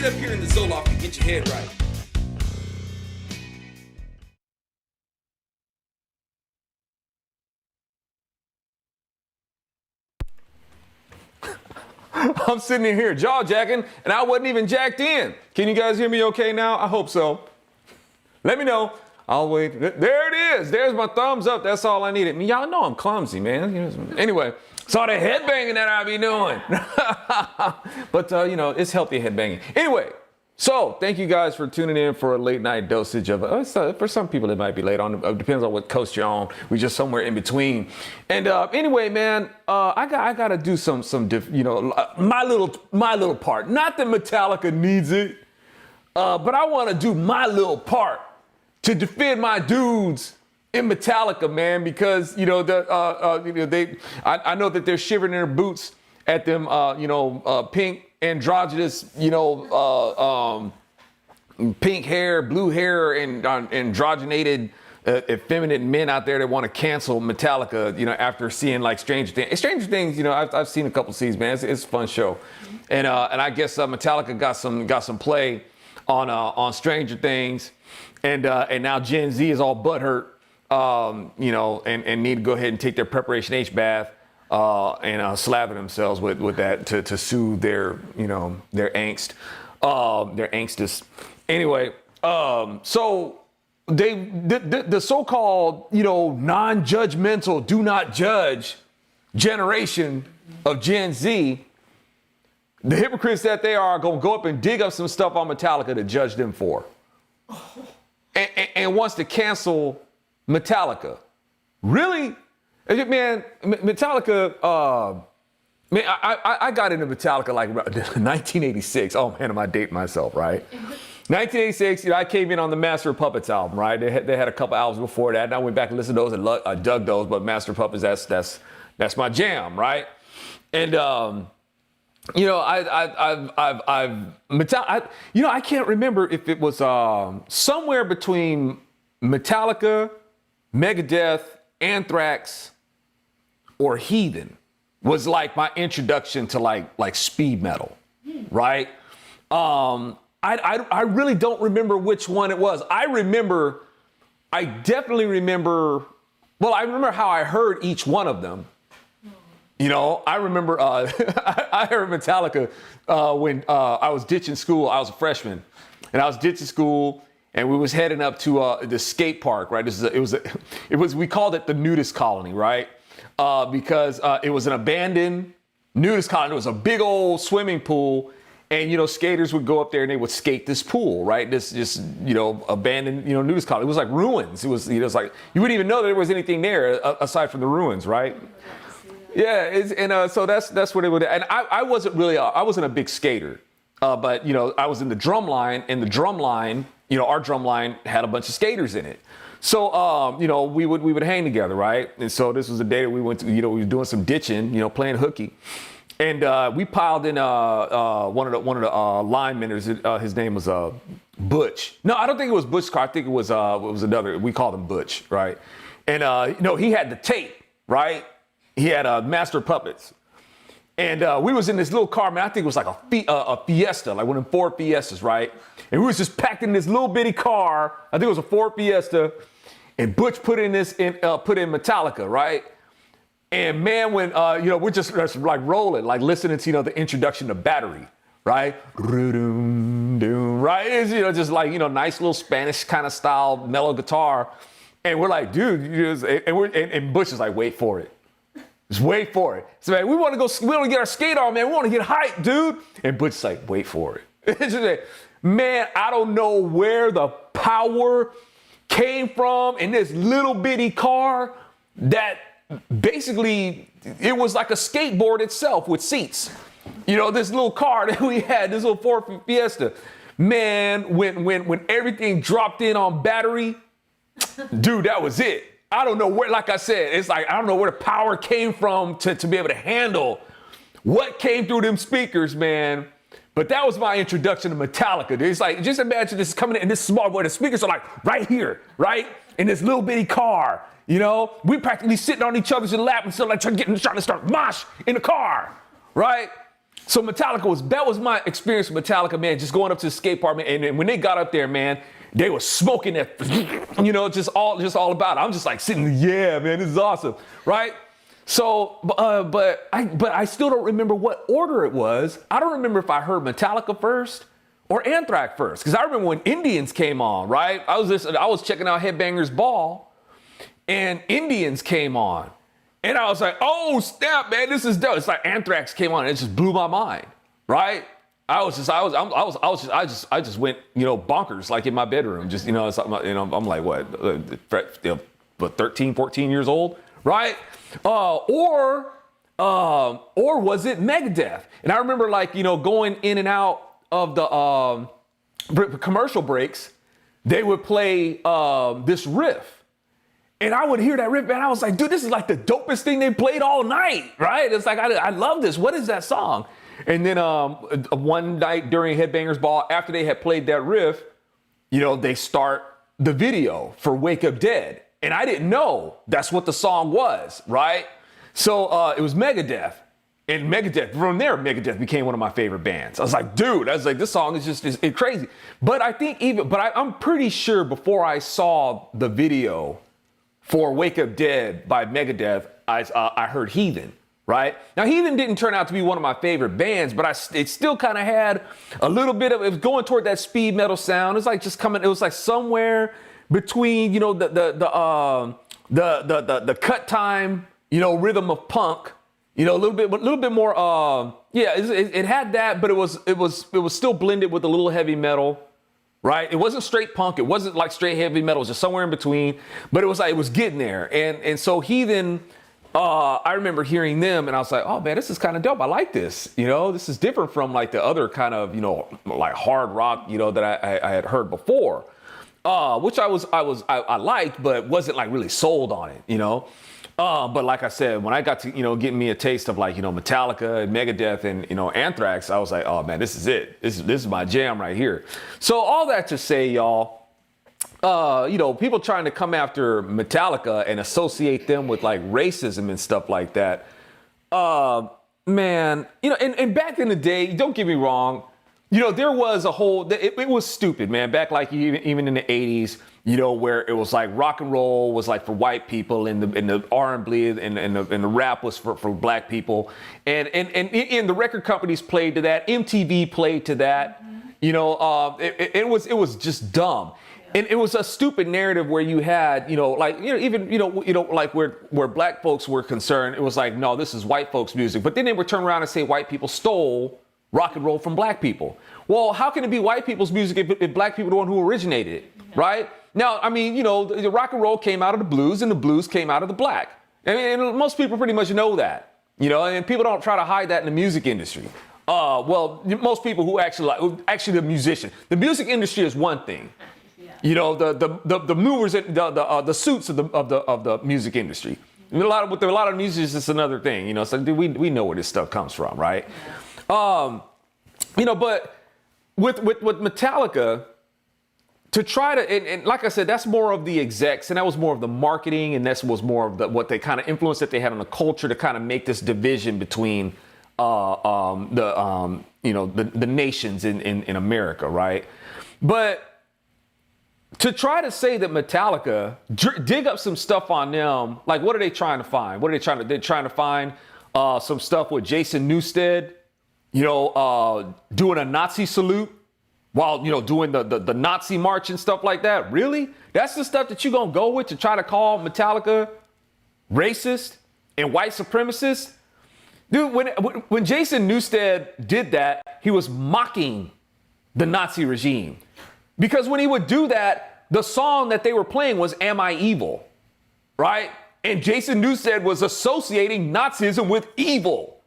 get up here in the Zoloft and get your head right. I'm sitting in here jaw jacking, and I wasn't even jacked in. Can you guys hear me okay now? I hope so. Let me know. I'll wait. There it is. There's my thumbs up. That's all I needed. I mean, y'all know I'm clumsy, man. Anyway, it's all the headbanging that I be doing. But, it's healthy headbanging. Anyway, so thank you guys for tuning in for a late night dosage of, for some people it might be late on, it depends on what coast you're on. We're just somewhere in between. And anyway, man, I got to do my little part. Not that Metallica needs it, but I want to do my little part to defend my dudes in Metallica, man, because I know that they're shivering in their boots at them, pink androgynous, pink hair, blue hair, and androgenated, effeminate men out there that want to cancel Metallica, after seeing like Stranger Things. Stranger Things, I've seen a couple seasons, man. It's a fun show, and I guess Metallica got some play on Stranger Things. And now Gen Z is all butthurt, and need to go ahead and take their Preparation H bath and slather themselves with that to soothe their angst, their angstus. Anyway, so the so-called non-judgmental, do not judge generation of Gen Z, the hypocrites that they are going to go up and dig up some stuff on Metallica to judge them for. And wants to cancel Metallica. Really? Man, Metallica, I got into Metallica like 1986. Oh man, am I dating myself, right? 1986, I came in on the Master of Puppets album, right? They had a couple albums before that, and I went back and listened to those and I dug those, but Master of Puppets, that's my jam, right? And I can't remember if it was somewhere between Metallica, Megadeth, Anthrax, or Heathen was like my introduction to like speed metal, right? I really don't remember which one it was. I remember how I heard each one of them. I remember I heard Metallica when I was ditching school. I was a freshman, and I was ditching school, and we was heading up to the skate park, right? We called it the nudist colony, right? Because it was an abandoned nudist colony. It was a big old swimming pool, and skaters would go up there and they would skate this pool, right? This just abandoned nudist colony. It was like ruins. It was like you wouldn't even know there was anything there aside from the ruins, right? Yeah, so that's what it would. And I wasn't a big skater, but I was in the drum line, and the drum line, our drum line had a bunch of skaters in it. So we would hang together, right? And so this was a day that we went to, we were doing some ditching, playing hooky, and we piled in one of the linemen. His name was Butch. No, I don't think it was Butch's car. I think it was another. We called him Butch, right? And he had the tape, right? He had a Master of Puppets. And we was in this little car, man. I think it was like a Fiesta, like one of them Ford Fiestas, right? And we was just packed in this little bitty car. I think it was a Ford Fiesta. And Butch put in Metallica, right? And man, when, we're just like rolling, like listening to, the introduction to Battery, right? Right? It's, just like, nice little Spanish kind of style mellow guitar. And we're like, dude, and Butch is like, wait for it. Just wait for it. So man, we want to get our skate on, man. We want to get hyped, dude. And Butch's like, wait for it. It's just like, man, I don't know where the power came from in this little bitty car that basically it was like a skateboard itself with seats. This little car that we had, this little Ford Fiesta. Man, when everything dropped in on Battery, dude, that was it. I don't know where, like I said, it's like, I don't know where the power came from to be able to handle what came through them speakers, man. But that was my introduction to Metallica. It's like, just imagine this coming in this small boy. The speakers are like right here, right? In this little bitty car, We practically sitting on each other's lap and still like trying to start mosh in the car, right? So Metallica that was my experience with Metallica, man, just going up to the skate park, man, and when they got up there, man, they were smoking that, just all about it. I'm just like sitting, yeah, man, this is awesome, right? So, but I still don't remember what order it was. I don't remember if I heard Metallica first or Anthrax first, because I remember when Indians came on, right? I was checking out Headbangers Ball, and Indians came on, and I was like, oh snap, man, this is dope. It's like Anthrax came on, and it just blew my mind, right? I just went, bonkers, like in my bedroom, just, I'm like, what, 13, 14 years old, right? Or was it Megadeth? And I remember going in and out of the commercial breaks, they would play this riff. And I would hear that riff, and I was like, dude, this is like the dopest thing they played all night, right? It's like, I love this. What is that song? And then one night during Headbangers Ball, after they had played that riff, they start the video for Wake Up Dead. And I didn't know that's what the song was, right? So it was Megadeth. And from there, Megadeth became one of my favorite bands. I was like, dude, this song is just it's crazy. But I'm pretty sure before I saw the video for Wake Up Dead by Megadeth, I heard Heathen. Right? Now, Heathen didn't turn out to be one of my favorite bands, but it still kind of had a little bit of, it was going toward that speed metal sound. It was like somewhere between, the cut time, rhythm of punk, a little bit more, it had that, but it was still blended with a little heavy metal, right? It wasn't straight punk. It wasn't like straight heavy metal. It was just somewhere in between, but it was getting there. And so Heathen, I remember hearing them and I was like, oh man, this is kind of dope. I like this. This is different from like the other kind of, like hard rock, that I had heard before, which I liked, but wasn't like really sold on it, But like I said, when I got to, getting me a taste of like, Metallica and Megadeth and, Anthrax, I was like, oh man, this is it. This is my jam right here. So all that to say, y'all, people trying to come after Metallica and associate them with like racism and stuff like that. Man, and back in the day, don't get me wrong, there was a whole, it was stupid, man. Back like even in the 80s, where it was like rock and roll was like for white people and the R&B and the rap was for black people. And the record companies played to that. MTV played to that. It was just dumb. And it was a stupid narrative where you had, like where black folks were concerned, it was like, no, this is white folks' music. But then they would turn around and say white people stole rock and roll from black people. Well, how can it be white people's music if black people are the one who originated it, right? Now, the rock and roll came out of the blues and the blues came out of the black. And most people pretty much know that, and people don't try to hide that in the music industry. Most people who actually the musician. The music industry is one thing. The movers, the suits of the music industry. With a lot of musicians, it's another thing. So we know where this stuff comes from, right? But with Metallica, to try to, and like I said, that's more of the execs, and that was more of the marketing, and that was more of what they kind of influence that they had on the culture to kind of make this division between the nations in America, right? But to try to say that Metallica, dig up some stuff on them, like what are they trying to find? They're trying to find some stuff with Jason Newsted, doing a Nazi salute while, doing the Nazi march and stuff like that. Really? That's the stuff that you're going to go with to try to call Metallica racist and white supremacist? Dude, when Jason Newsted did that, he was mocking the Nazi regime. Because when he would do that, the song that they were playing was Am I Evil, right? And Jason Newsted was associating Nazism with evil.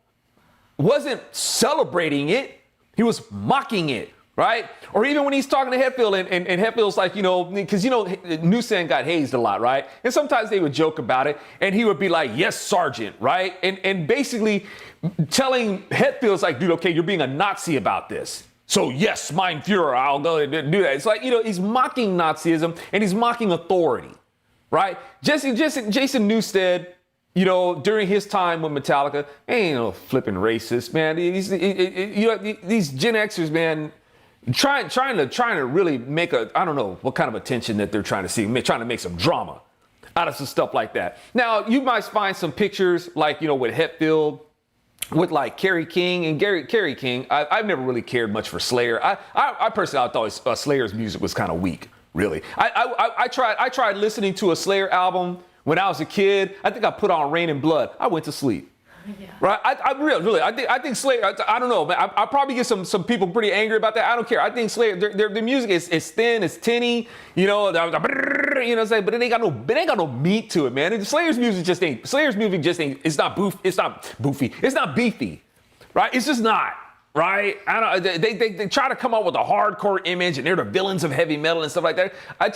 Wasn't celebrating it, he was mocking it, right? Or even when he's talking to Hetfield and Hetfield's like, because Newsted got hazed a lot, right? And sometimes they would joke about it and he would be like, yes, Sergeant, right? And basically telling Hetfield's like, dude, okay, you're being a Nazi about this. So yes, mein Führer, I'll go and do that. It's like, he's mocking Nazism and he's mocking authority, right? Jason Newsted, during his time with Metallica, ain't no flipping racist, man. These Gen Xers, man, trying to really make I don't know what kind of attention that they're trying to see, trying to make some drama out of some stuff like that. Now, you might find some pictures like, with Hetfield, with like Kerry King and Kerry King. I've never really cared much for Slayer. I personally thought Slayer's music was kind of weak, really. I tried listening to a Slayer album when I was a kid. I think I put on Rain and Blood. I went to sleep. Yeah. Right? I think Slayer, I don't know, man. I probably get some people pretty angry about that. I don't care. I think Slayer, their music is thin, it's tinny, but it ain't got no meat to it, man. Slayer's music just ain't, it's not boofy. It's not beefy, right? It's just not. Right? They try to come up with a hardcore image and they're the villains of heavy metal and stuff like that. I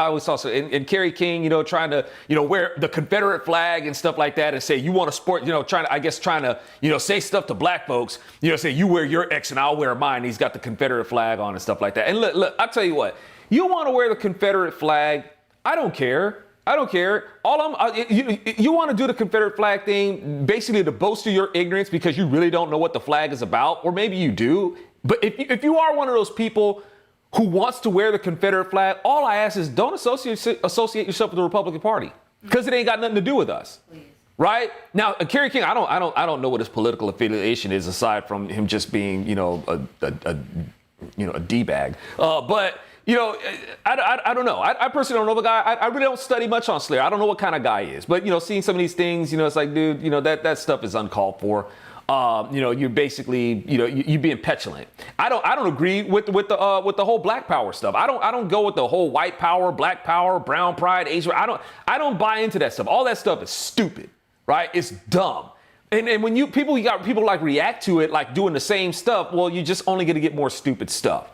always saw so in Kerry King, trying to, wear the Confederate flag and stuff like that and say you want to sport, trying to, say stuff to black folks, say you wear your X and I'll wear mine. He's got the Confederate flag on and stuff like that. And look, I'll tell you what, you want to wear the Confederate flag, I don't care. You want to do the Confederate flag thing basically to bolster your ignorance because you really don't know what the flag is about, or maybe you do. But if you are one of those people who wants to wear the Confederate flag, all I ask is don't associate yourself with the Republican Party because it ain't got nothing to do with us. Please. Right? Now, Kerry King, I don't know what his political affiliation is aside from him just being, a D-bag. But I don't know. I personally don't know the guy. I really don't study much on Slayer. I don't know what kind of guy he is. But, seeing some of these things, it's like, dude, that stuff is uncalled for. You're basically, you being petulant. I don't agree with the whole Black Power stuff. I don't go with the whole white power, black power, brown pride, Asian. I don't buy into that stuff. All that stuff is stupid, right? It's dumb. And when you got people like react to it, like doing the same stuff, well, you're just only going to get more stupid stuff,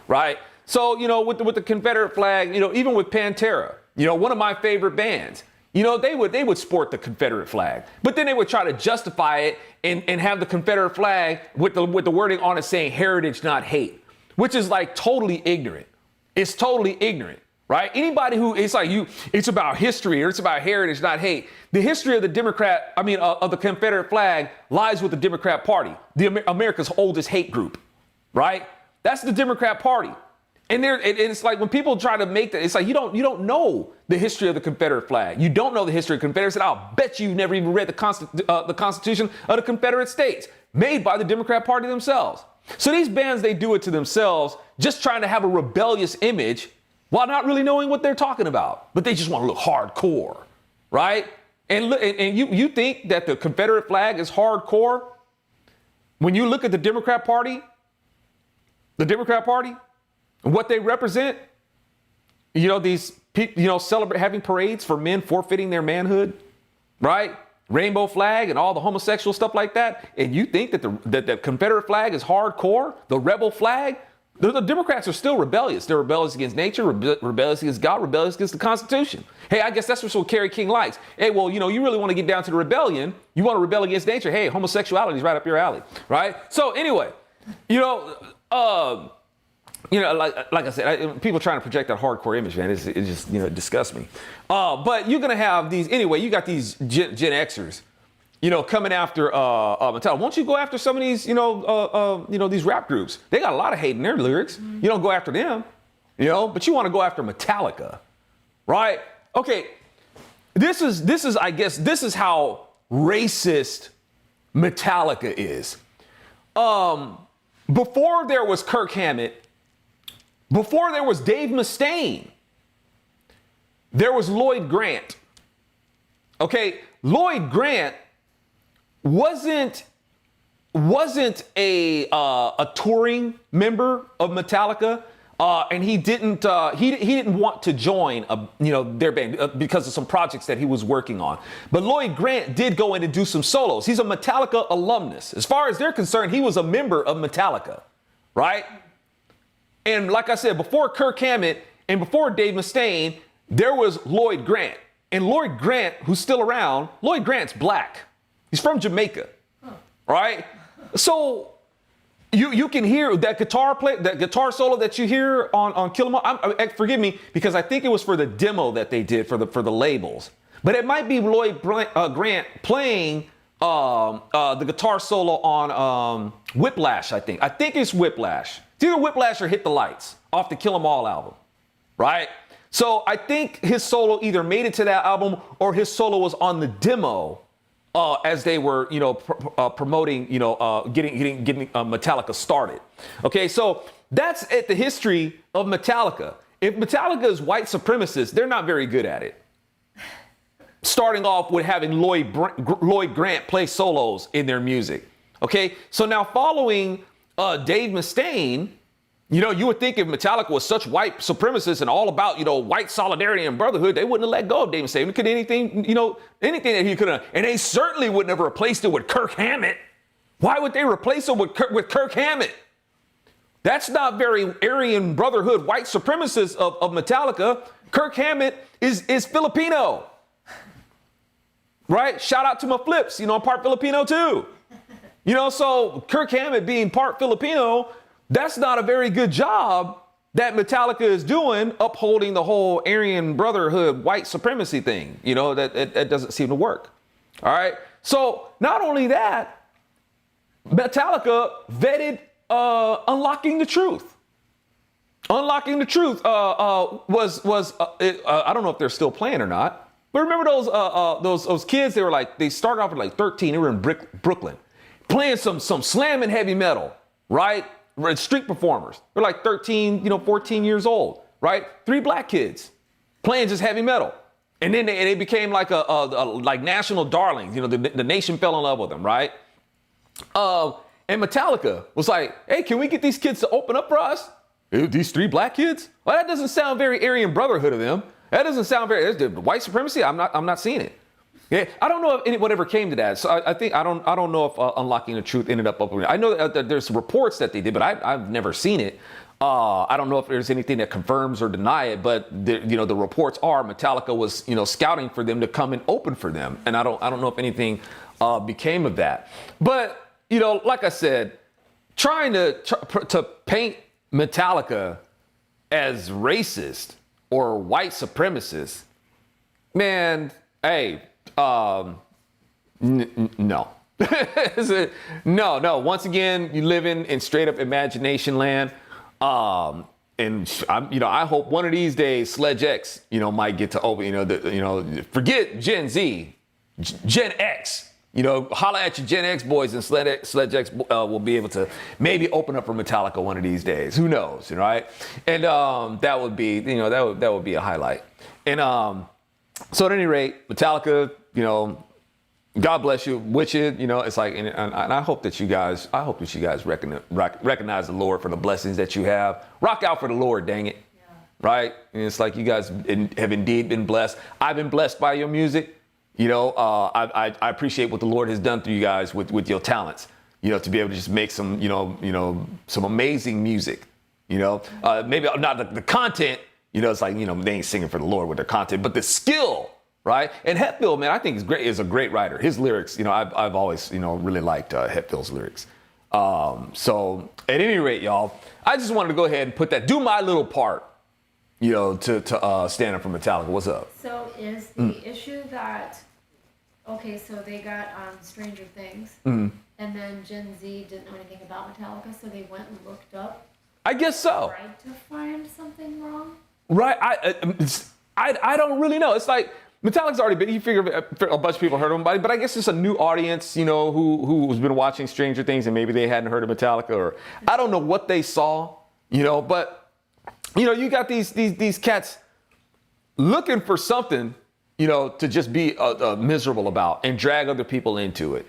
right? So, with the Confederate flag, even with Pantera, one of my favorite bands, they would sport the Confederate flag, but then they would try to justify it and have the Confederate flag with the wording on it saying heritage, not hate, which is like totally ignorant. It's totally ignorant, right? Anybody it's about history or it's about heritage, not hate. The history of the of the Confederate flag lies with the Democrat Party, America's oldest hate group, right? That's the Democrat Party. And it's like when people try to make that, it's like you don't know the history of the Confederate flag. You don't know the history of Confederacy. I'll bet you've never even read the Constitution of the Confederate States, made by the Democrat Party themselves. So these bands, they do it to themselves, just trying to have a rebellious image while not really knowing what they're talking about. But they just want to look hardcore, right? And you think that the Confederate flag is hardcore? When you look at the Democrat Party, and what they represent, these people, celebrate having parades for men forfeiting their manhood, right? Rainbow flag and all the homosexual stuff like that. And you think that the Confederate flag is hardcore, the rebel flag? The Democrats are still rebellious. They're rebellious against nature, rebellious against God, rebellious against the Constitution. Hey, I guess that's what Kerry King likes. Hey, well, you really want to get down to the rebellion. You want to rebel against nature. Hey, homosexuality is right up your alley, right? So anyway, like I said, people trying to project that hardcore image, man, it just disgusts me. But you're gonna have these anyway. You got these Gen Xers, coming after Metallica. Won't you go after some of these, these rap groups? They got a lot of hate in their lyrics. You don't go after them, but you want to go after Metallica, right? Okay, this is how racist Metallica is. Before there was Kirk Hammett. Before there was Dave Mustaine, there was Lloyd Grant. Okay, Lloyd Grant wasn't a touring member of Metallica, and he didn't want to join their band because of some projects that he was working on. But Lloyd Grant did go in and do some solos. He's a Metallica alumnus. As far as they're concerned, he was a member of Metallica, right? And like I said, before Kirk Hammett and before Dave Mustaine, there was Lloyd Grant. And Lloyd Grant, who's still around, Lloyd Grant's black. He's from Jamaica, right? So you can hear that guitar solo that you hear on Kill 'Em All. Forgive me, because I think it was for the demo that they did for the labels. But it might be Lloyd Grant playing the guitar solo on Whiplash, I think. I think it's Whiplash. It's either Whiplash or Hit the Lights off the Kill 'Em All album, right? So I think his solo either made it to that album or his solo was on the demo as they were, promoting, getting Metallica started. Okay, so that's the history of Metallica. If Metallica is white supremacists, they're not very good at it. Starting off with having Lloyd Grant play solos in their music. Okay, so now following Dave Mustaine, you would think if Metallica was such white supremacists and all about, white solidarity and brotherhood, they wouldn't have let go of Dave Mustaine. Could anything that he could have, and they certainly wouldn't have replaced it with Kirk Hammett. Why would they replace it with Kirk Hammett? That's not very Aryan Brotherhood white supremacist of Metallica. Kirk Hammett is Filipino. Right? Shout out to my flips. I'm part Filipino too. So Kirk Hammett being part Filipino, that's not a very good job that Metallica is doing upholding the whole Aryan Brotherhood white supremacy thing. That doesn't seem to work. All right. So not only that, Metallica vetted Unlocking the Truth. Unlocking the Truth was I don't know if they're still playing or not. But remember those kids? They started off at 13. They were in Brooklyn, playing some slamming heavy metal, right? Street performers. They're 13, 14 years old, right? 3 black kids playing just heavy metal, and then they became like national darlings. The nation fell in love with them, right? And Metallica was like, "Hey, can we get these kids to open up for us? These 3 black kids? Well, that doesn't sound very Aryan Brotherhood of them." That doesn't sound very white supremacy. I'm not seeing it. Yeah, I don't know if whatever came to that. So I don't know if Unlocking the Truth ended up. I know that there's reports that they did, but I've never seen it. I don't know if there's anything that confirms or deny it. But the reports are Metallica was scouting for them to come and open for them, and I don't know if anything became of that. But like I said, trying to paint Metallica as racist or white supremacists, man, hey, no. No. Once again, you live in straight up imagination land. And I hope one of these days Sledge X, might get to open, forget Gen Z, Gen X. Holla at your Gen X boys, and Sledge X will be able to maybe open up for Metallica one of these days. Who knows, right? And that would be, that would be a highlight. And so at any rate, Metallica, God bless you, with it. It's like, and I hope that you guys, recognize the Lord for the blessings that you have. Rock out for the Lord, dang it, right? And it's like you guys have indeed been blessed. I've been blessed by your music. I appreciate what the Lord has done through you guys with your talents, to be able to just make some, some amazing music, maybe not the content, it's like, they ain't singing for the Lord with their content, but the skill, right? And Hetfield, man, I think is a great writer. His lyrics, I've always, really liked Hetfield's lyrics. So at any rate, y'all, I just wanted to go ahead and do my little part, to stand up for Metallica. What's up? So is the issue that, okay, so they got on Stranger Things, and then Gen Z didn't know anything about Metallica, so they went and looked up? I guess so. Tried to find something wrong? Right. I don't really know. It's like Metallica's already been, you figure a bunch of people heard of them, but I guess it's a new audience, who's been watching Stranger Things and maybe they hadn't heard of Metallica, or I don't know what they saw, but you got these cats looking for something, to just be miserable about and drag other people into it.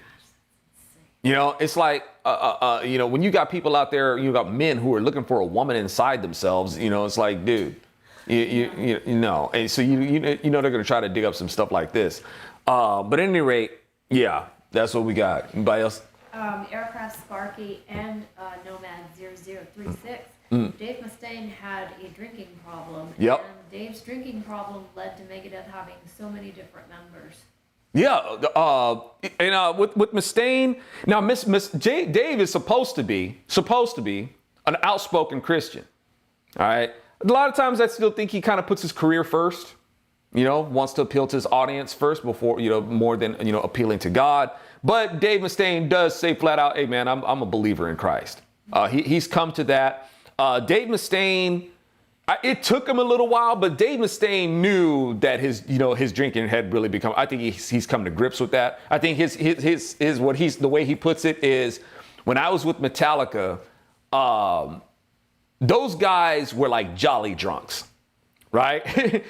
It's like, when you got people out there, you got men who are looking for a woman inside themselves, it's like, dude, you know, and so they're going to try to dig up some stuff like this. But at any rate, yeah, that's what we got. Anybody else? Aircraft Sparky and Nomad 0036. Dave Mustaine had a drinking problem. Yep. And Dave's drinking problem led to Megadeth having so many different members. Yeah, and with Mustaine, now Dave is supposed to be an outspoken Christian. All right. A lot of times I still think he kind of puts his career first. wants to appeal to his audience first before, more than, appealing to God. But Dave Mustaine does say flat out, hey, man, I'm a believer in Christ. He's come to that. Dave Mustaine, it took him a little while, but Dave Mustaine knew that his drinking had really become, I think he's come to grips with that. I think the way he puts it is, when I was with Metallica, those guys were like jolly drunks, right?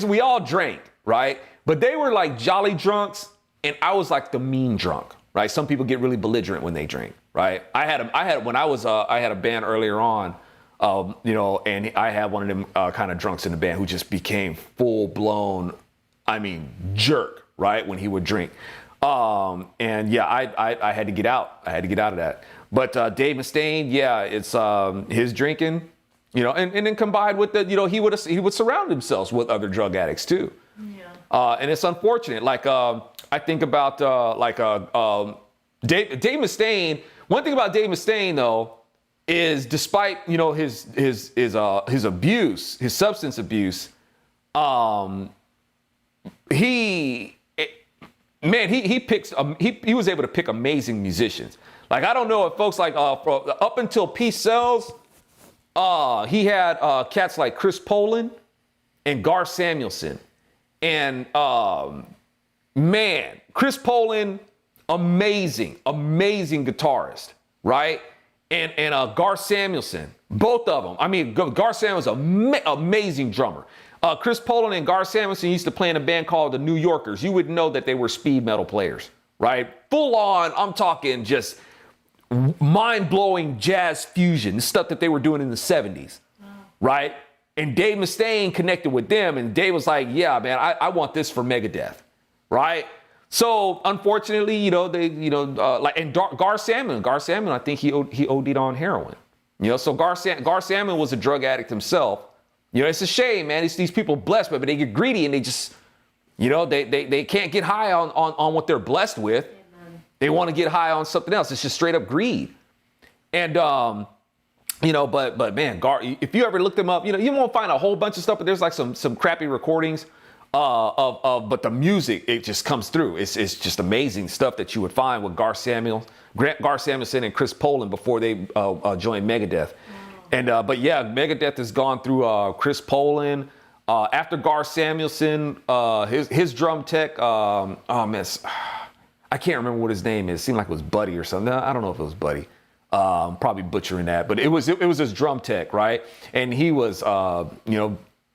We all drank, right? But they were like jolly drunks, and I was like the mean drunk, right? Some people get really belligerent when they drink, right? I had a band earlier on, and I had one of them kind of drunks in the band who just became full blown, jerk, right? When he would drink. And yeah, I had to get out. I had to get out of that. But Dave Mustaine, yeah, it's his drinking, and then combined with the, he would surround himself with other drug addicts too. Yeah. And it's unfortunate. Like I think about Dave Mustaine. One thing about Dave Mustaine though is, despite his abuse, his substance abuse, he was able to pick amazing musicians. Like, I don't know if folks like up until Peace Sells, he had cats like Chris Poland and Gar Samuelson. And man, Chris Poland, amazing guitarist, right? And Gar Samuelson, both of them. Gar Samuelson's amazing drummer. Chris Poland and Gar Samuelson used to play in a band called the New Yorkers. You would know that they were speed metal players, right? Full on, I'm talking just mind-blowing jazz fusion, the stuff that they were doing in the 70s, right? And Dave Mustaine connected with them, and Dave was like, yeah, man, I want this for Megadeth, right? So unfortunately, and Gar Samuelson, I think he OD'd on heroin. So Gar Samuelson was a drug addict himself. It's a shame, man. These people blessed, but they get greedy and they just, they can't get high on what they're blessed with. Amen. They want to get high on something else. It's just straight up greed. And, but man, Gar, if you ever look them up, you won't find a whole bunch of stuff, but there's like some crappy recordings but the music, it just comes through. It's just amazing stuff that you would find with Gar Samuelson and Chris Poland before they joined Megadeth. And but yeah, Megadeth has gone through Chris Poland. After Gar Samuelson, his drum tech, I can't remember what his name is. It seemed like it was Buddy or something. I don't know if it was Buddy. Probably butchering that, but it was his drum tech, right? And he was,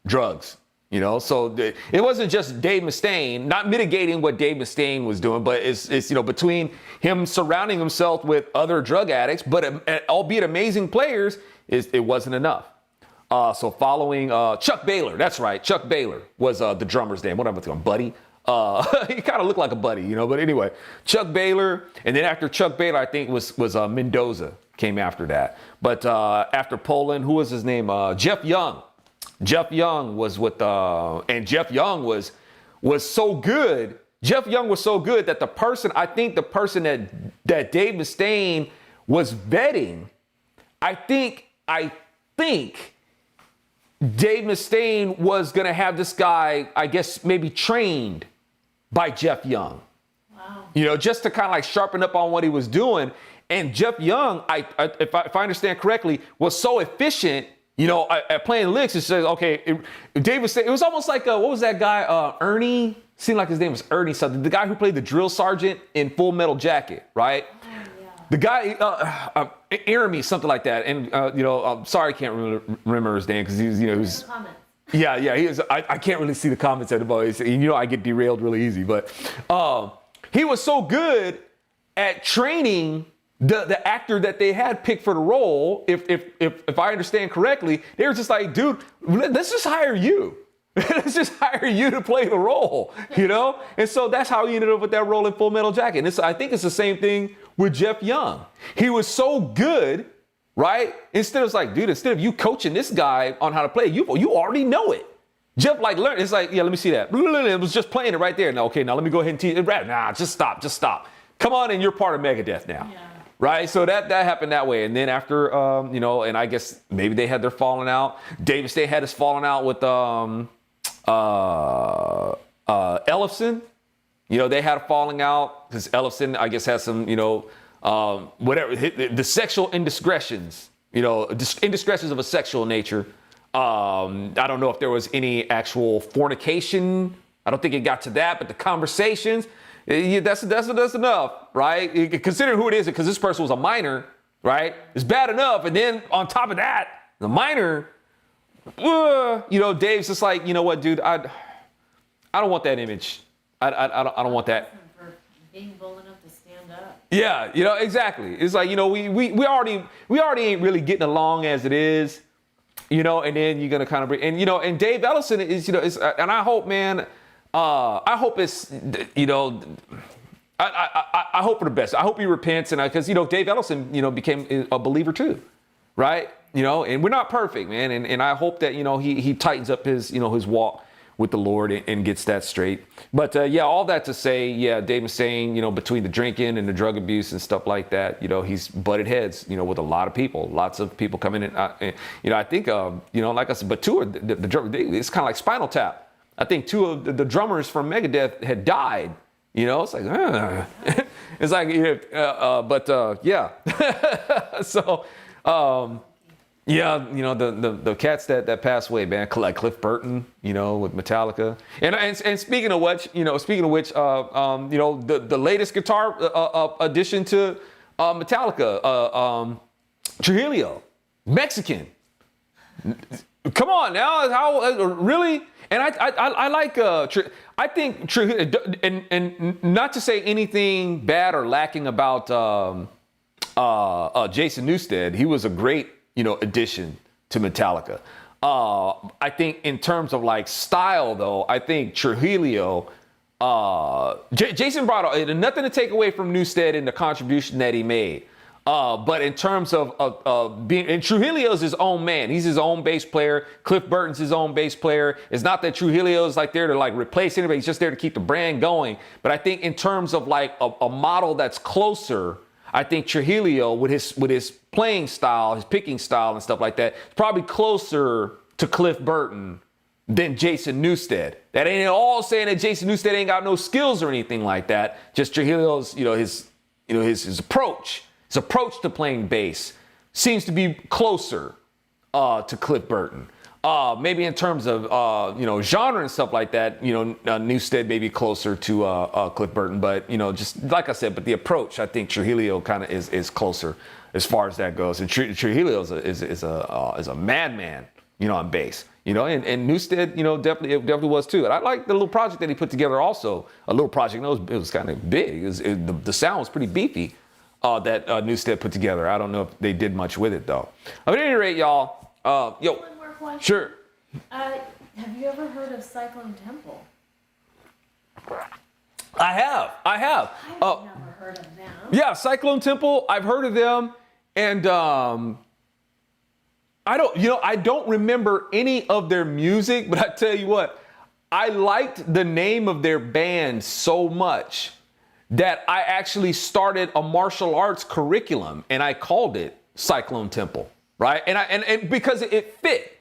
drugs. So it wasn't just Dave Mustaine, not mitigating what Dave Mustaine was doing, but it's between him surrounding himself with other drug addicts, but albeit amazing players, it wasn't enough. So following Chuck Baylor, that's right, Chuck Baylor was the drummer's name. What am I thinking, Buddy? He kind of looked like a buddy, but anyway, Chuck Baylor, and then after Chuck Baylor, I think was Mendoza came after that. But after Poland, who was his name? Jeff Young. Jeff Young was with, and Jeff Young was so good. Jeff Young was so good that the person that Dave Mustaine was vetting, I think Dave Mustaine was going to have this guy, I guess, maybe trained by Jeff Young. Wow. Just to kind of like sharpen up on what he was doing. And Jeff Young, if I understand correctly, was so efficient, at playing licks. It says, okay, Dave Mustaine, it was almost like, what was that guy, Ernie? Seemed like his name was Ernie something. The guy who played the drill sergeant in Full Metal Jacket, right? Oh, yeah. The guy, Jeremy, something like that. And, I'm sorry, I can't remember his name because he was, Yeah, he was, I can't really see the comments at the moment. I get derailed really easy, but he was so good at training the actor that they had picked for the role. If I understand correctly, they were just like, dude, let's just hire you. Let's just hire you to play the role, And so that's how he ended up with that role in Full Metal Jacket. And I think it's the same thing with Jeff Young. He was so good, right? Instead of you coaching this guy on how to play, you already know it. Jeff learned. It's like, yeah, let me see that. It was just playing it right there. Now, okay, now let me go ahead and teach it. Nah, just stop. Come on, and you're part of Megadeth now. Yeah. Right, so that happened that way, and then after, and I guess maybe they had their falling out. Dave Mustaine had his falling out with Ellefson. You know, they had a falling out because Ellefson, I guess, had some, you know, whatever, the sexual indiscretions, you know, indiscretions of a sexual nature. I don't know if there was any actual fornication. I don't think it got to that, but the conversations, that's enough, right? Considering who it is, because this person was a minor, right? It's bad enough. And then on top of that, the minor, you know, Dave's just like, you know what, dude, I don't want that image. I don't want that. For being bold enough to stand up. Yeah, you know, exactly. It's like, you know, we already ain't really getting along as it is, you know, and then you're gonna kind of bring, and you know, and Dave Ellison is, you know, is, and I hope, man, I hope it's, you know, I hope for the best. I hope he repents, and because you know, Dave Ellison, you know, became a believer too, right? You know, and we're not perfect, man, and I hope that, you know, he tightens up his, you know, his walk with the Lord and gets that straight. But yeah, all that to say, yeah, Dave was saying, you know, between the drinking and the drug abuse and stuff like that, you know, he's butted heads, you know, with a lot of people, lots of people coming in. You know, I think, you know, like I said, but two of it's kind of like Spinal Tap. I think two of the drummers from Megadeth had died. You know, it's like, it's like, yeah. So, yeah, you know, the cats that passed away, man, like Cliff Burton, you know, with Metallica. And speaking of which, you know, you know, the latest guitar addition to Metallica, Trujillo, Mexican. Come on now, how really? And I like I think Trujillo, and not to say anything bad or lacking about Jason Newsted. He was a great, you know, addition to Metallica. I think in terms of like style, though, I think Trujillo, Jason brought nothing to take away from Newsted and the contribution that he made. But in terms of being, and Trujillo's his own man. He's his own bass player. Cliff Burton's his own bass player. It's not that Trujillo's like there to like replace anybody. He's just there to keep the brand going. But I think in terms of like a model that's closer, I think Trujillo with his playing style, his picking style and stuff like that, is probably closer to Cliff Burton than Jason Newsted. That ain't at all saying that Jason Newsted ain't got no skills or anything like that. Just Trujillo's, you know, his approach to playing bass seems to be closer to Cliff Burton. Maybe in terms of you know, genre and stuff like that, you know, Newsted may be closer to Cliff Burton, but you know, just like I said, but the approach, I think Trujillo kind of is closer as far as that goes. And Trujillo is a madman, you know, on bass, you know, and Newsted, you know, definitely was too. And I like the little project that he put together also. A little project, it was kind of big. The sound was pretty beefy that Newsted put together. I don't know if they did much with it though. At any rate, y'all, yo. Question. Sure. Have you ever heard of Cyclone Temple? I have. I've never heard of them. Yeah, Cyclone Temple. I've heard of them, and I don't remember any of their music, but I tell you what, I liked the name of their band so much that I actually started a martial arts curriculum, and I called it Cyclone Temple, right? And because it fit.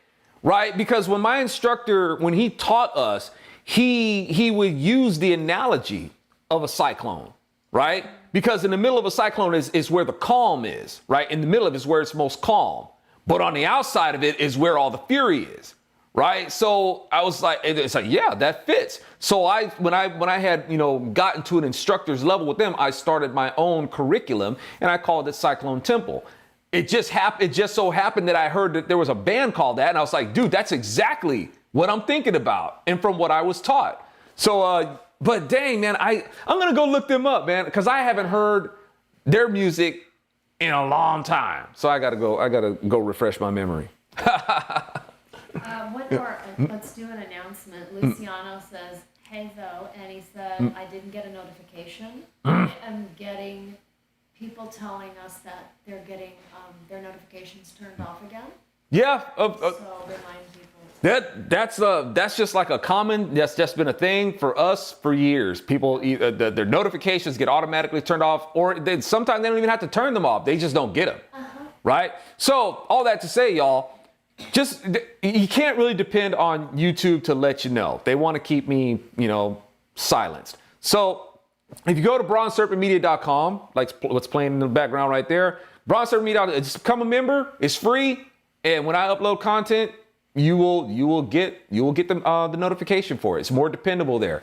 Right? Because when my instructor, when he taught us, he would use the analogy of a cyclone, right? Because in the middle of a cyclone is where the calm is, right? In the middle of it is where it's most calm. But on the outside of it is where all the fury is, right? So I was like, it's like, yeah, that fits. So when I had, you know, gotten to an instructor's level with them, I started my own curriculum and I called it Cyclone Temple. It just so happened that I heard that there was a band called that, and I was like, dude, that's exactly what I'm thinking about, and from what I was taught. So, but dang, man, I'm gonna go look them up, man, because I haven't heard their music in a long time. So I gotta go refresh my memory. Let's do an announcement. Luciano says, hey, though, and he said, I didn't get a notification. I'm getting people telling us that they're getting their notifications turned off again. Yeah. So remind people. That's just like that's just been a thing for us for years. People, their notifications get automatically turned off, or sometimes they don't even have to turn them off. They just don't get them. Right? So all that to say, y'all, you can't really depend on YouTube to let you know. They want to keep me, silenced. So if you go to bronzeserpentmedia.com, like what's playing in the background right there, bronzeserpentmedia.com, just become a member. It's free, and when I upload content, you will get the notification for it. It's more dependable there.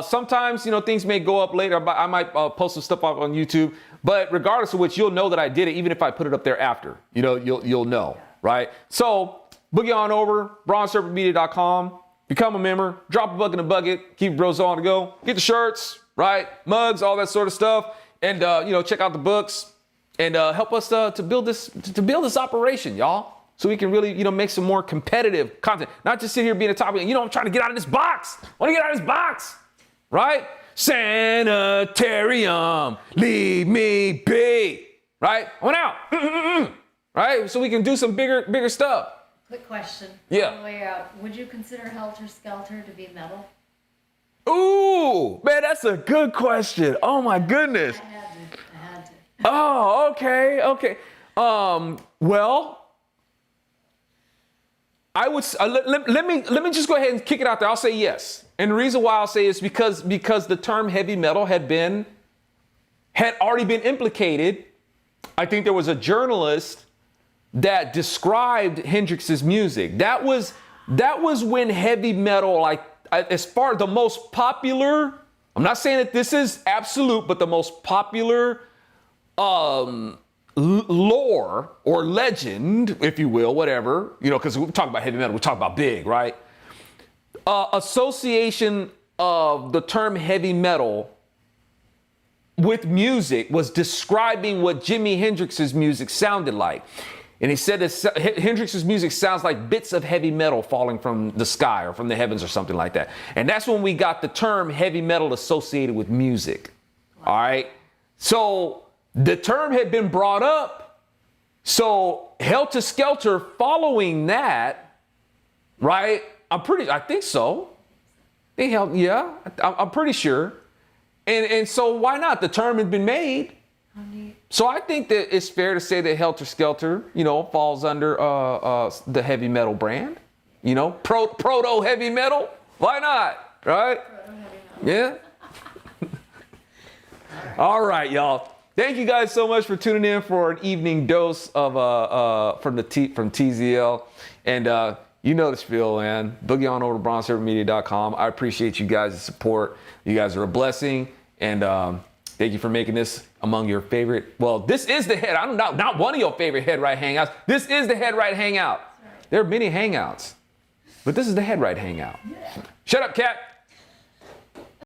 Sometimes things may go up later. I might post some stuff up on YouTube, but regardless of which, you'll know that I did it, even if I put it up there after. You'll know, right? So boogie on over, bronzeserpentmedia.com, become a member, drop a buck in the bucket, keep bros on to go, get the shirts, right? Mugs, all that sort of stuff, and check out the books and help us to build this operation, y'all. So we can really, make some more competitive content. Not just sit here being a topic. I'm trying to get out of this box. I want to get out of this box, right? Sanitarium, leave me be, right? I went out, right? So we can do some bigger stuff. Quick question. Yeah. On the way out, would you consider Helter Skelter to be metal? Ooh, man, that's a good question. Oh my goodness. I had to. Oh, okay. Well, I would let me just go ahead and kick it out there. I'll say yes, and the reason why I'll say is because the term heavy metal had already been implicated. I think there was a journalist that described Hendrix's music. That was when heavy metal, like as far as the most popular. I'm not saying that this is absolute, but the most popular lore or legend, if you will, whatever, because we talk about heavy metal, we talk about big, right? Association of the term heavy metal with music was describing what Jimi Hendrix's music sounded like. And he said that Hendrix's music sounds like bits of heavy metal falling from the sky or from the heavens or something like that. And that's when we got the term heavy metal associated with music. All right. So the term had been brought up. So Helter Skelter following that, right? I think so. I'm pretty sure. And so why not? The term had been made. So I think that it's fair to say that Helter Skelter, falls under the heavy metal brand. Proto heavy metal. Why not? Right? Yeah. All right, y'all. Thank you guys so much for tuning in for an evening dose of from TZL, and you know the spiel, man. Boogie on over to bronzeserpentmedia.com. I appreciate you guys' support. You guys are a blessing, and thank you for making this among your favorite. Well, this is the head. I'm not one of your favorite Head Right hangouts. This is the Head Right hangout. There are many hangouts, but this is the Head Right hangout. Shut up, cat.